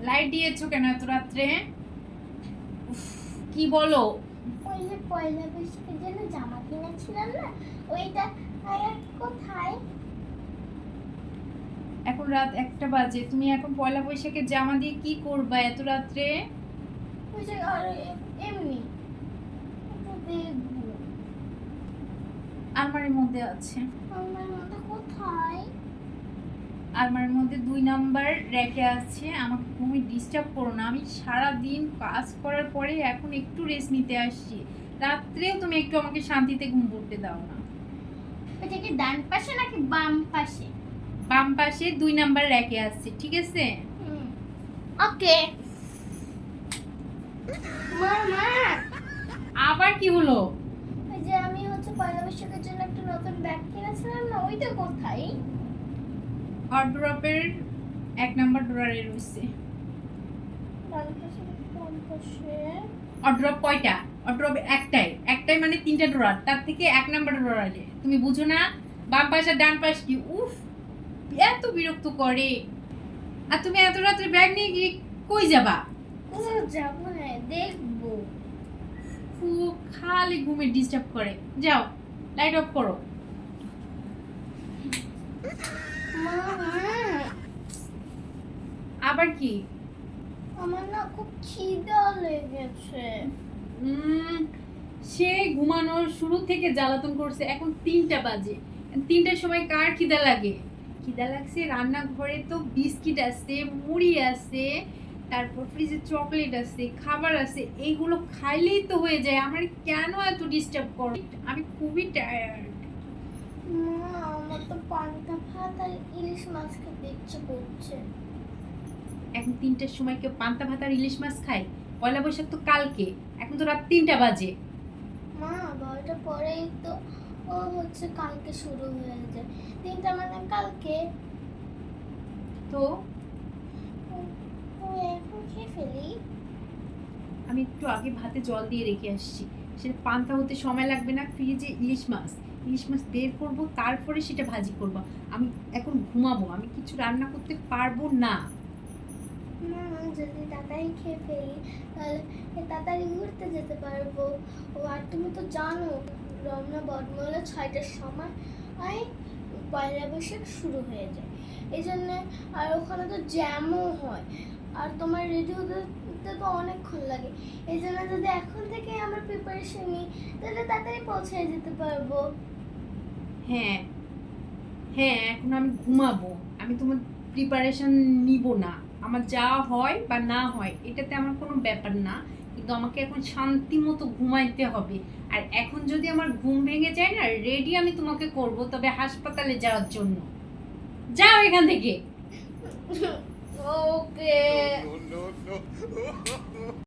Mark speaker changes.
Speaker 1: Light দিয়েছো কেন এত রাত্রে? কি বলো?
Speaker 2: ওই যে পয়লা বৈশাখের জন্য জামা কিনেছিলাম না, ওইটা কোথায়?
Speaker 1: এখন রাত 1টা বাজে, তুমি এখন পয়লা বৈশাখের জামা দিয়ে কি করবা এত রাত্রে?
Speaker 2: ওই যে এমনি একটু দেখবো।
Speaker 1: আলমারির মধ্যে আছে।
Speaker 2: আমার মতো কোথায়?
Speaker 1: আলমারির মধ্যে 2 নাম্বার রেখে আছে। আমাকে তুমি ডিস্টার্ব করো না, আমি সারা দিন কাজ করার পরে এখন একটু রেস্ট নিতে আসছি। রাত্রেও তুমি একটু আমাকে শান্তিতে ঘুম পড়তে দাও না।
Speaker 2: ওইটা কি ডান পাশে নাকি বাম পাশে?
Speaker 1: বাম পাশে 2 নাম্বার রেখে আছে, ঠিক আছে?
Speaker 2: ওকে। মা,
Speaker 1: আবার কি হলো?
Speaker 2: ওই যে আমি পয়লা বৈশাখের জন্য একটা নতুন ব্যাগ কিনেছিলাম না, ওইটা কোথায়?
Speaker 1: ওয়ারড্রপের 1 নাম্বার ড্রয়ারে রয়েছে।
Speaker 2: ডান পাশে নাকি বাম পাশে?
Speaker 1: ওয়ারড্রপ কয়টা? ওয়ারড্রপ একটাই মানে 3টা ড্রয়ার, তার থেকে 1 নাম্বার ড্রয়ারে। তুমি বুঝো না বাম পাশ আর ডান পাশ কি? উফ, এত বিরক্ত করে। আর তুমি এত রাত্রে ব্যাগ নিয়ে গিয়ে কই যাবা?
Speaker 2: কোথাও যাবো না, দেখবো।
Speaker 1: খুব খালি ঘুমে ডিস্টার্ব করে। যাও, লাইট অফ করো।
Speaker 2: মা,
Speaker 1: আবার কি?
Speaker 2: আমার না খুব খিদা লেগেছে।
Speaker 1: সে ঘুমানোর শুরু থেকে জ্বালাতন করছে, এখন 3টা বাজে। 3টার সময় কার খিদা লাগে? খিদা লাগছে, রান্নাঘরে তো বিস্কিট আছে, মুড়ি আছে, তারপর ফ্রিজে চকলেট আছে, খাবার আছে, এইগুলো খাইলেই তো হয়ে যায়। আমার কেন এত ডিস্টার্ব করো? আমি খুবই টায়ার্ড।
Speaker 2: মা, আমার তো পান্তা ভাত আর ইলিশ মাছ খেতে ইচ্ছে করছে।
Speaker 1: এখন 3টার সময় কেউ পান্তা ভাত আর ইলিশ মাছ খায়? পয়লা বৈশাখ তো কালকে, এখন তো রাত 3টা বাজে।
Speaker 2: মা, 12টা পরেই তো কালকে শুরু হয়ে যায়। 3টা মানে কালকে।
Speaker 1: তো
Speaker 2: এখন খেয়ে ফেলি।
Speaker 1: আমি একটু আগে ভাতে জল দিয়ে রেখে আসছি, সেটা পান্তা হতে সময় লাগবে না। ফ্রিজে ইলিশ মাছ বের করব, তারপরে সেটা ভাজি করব। আমি এখন ঘুমাবো, আমি কিছু রান্না করতে পারবো না।
Speaker 2: না, যদি তাড়াতাড়ি খেয়ে ফেলি তাহলে তাড়াতাড়ি ঘুরতে যেতে পারবো। আর তুমি তো জানো রমনা বটমূলে 6টার সময় পয়লা বৈশাখ শুরু হয়ে যায়। এই জন্য আর ওখানে তো জ্যামও হয়, আর তোমার রেডি হতে তো অনেকক্ষণ লাগে। এই জন্য যদি এখন থেকে আমরা প্রিপারেশন নিই তাহলে তাড়াতাড়ি পৌঁছে যেতে পারবো।
Speaker 1: হ্যাঁ হ্যাঁ, এখন আমি ঘুমাবো। আমি তোমার প্রিপারেশন নিব না। আমার যা হয় বা না হয় এটাতে আমার কোনো ব্যাপার না, কিন্তু আমাকে এখন শান্তি মতো ঘুমাইতে হবে। আর এখন যদি আমার ঘুম ভেঙে যায় না, রেডি আমি তোমাকে করব, তবে হাসপাতালে যাওয়ার জন্য। যাও এখান থেকে।
Speaker 2: ওকে।